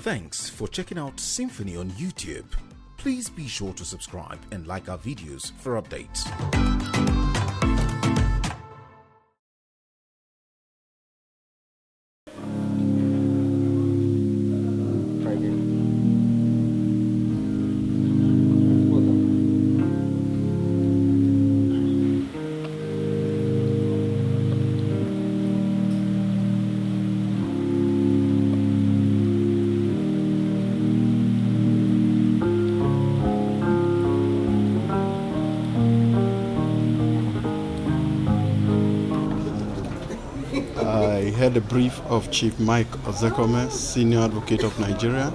Thanks for checking out SYMFONI on YouTube. Please be sure to subscribe and like our videos for updates. I heard a brief of Chief Mike Ozekome, Senior Advocate of Nigeria,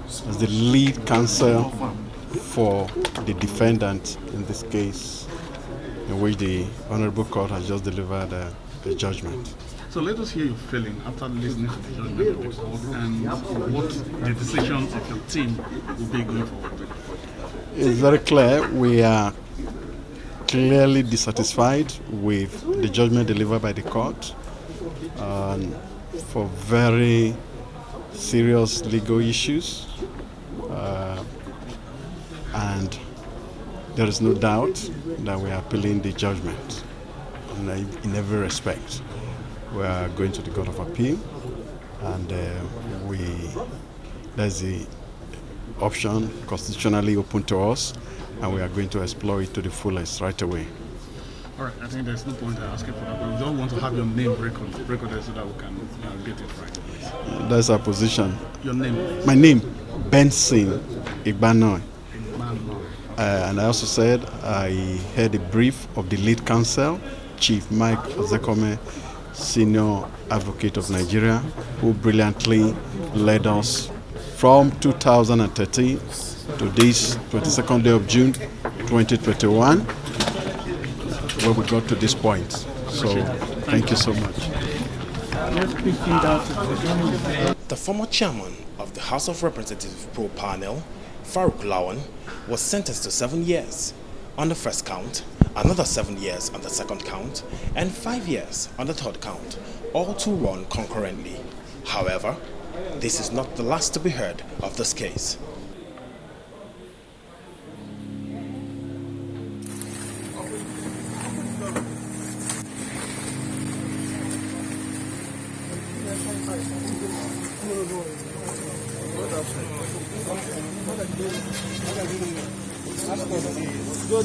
as the lead counsel for the defendant in this case, in which the Honorable Court has just delivered a judgment. So let us hear your feeling after listening to the judgment of the court and what the decision of your team will be going forward. It's very clear we are clearly dissatisfied with the judgment delivered by the court. For very serious legal issues, and there is no doubt that we are appealing the judgment in every respect. We are going to the Court of Appeal, and there's the option constitutionally open to us, and we are going to explore it to the fullest right away. All right, I think there's no point in asking for that, but we don't want to have your name recorded so that we can get it right, please. That's our position. Your name, please. My name, Benson Igbanoy. And I also said I heard a brief of the lead counsel, Chief Mike Ozekome, Senior Advocate of Nigeria, who brilliantly led us from 2013 to this 22nd day of June 2021. Where we got to this point. So, thank you so much. The former chairman of the House of Representatives Pro Panel, Farouk Lawan, was sentenced to 7 years on the first count, another 7 years on the second count, and 5 years on the third count, all to run concurrently. However, this is not the last to be heard of this case. Go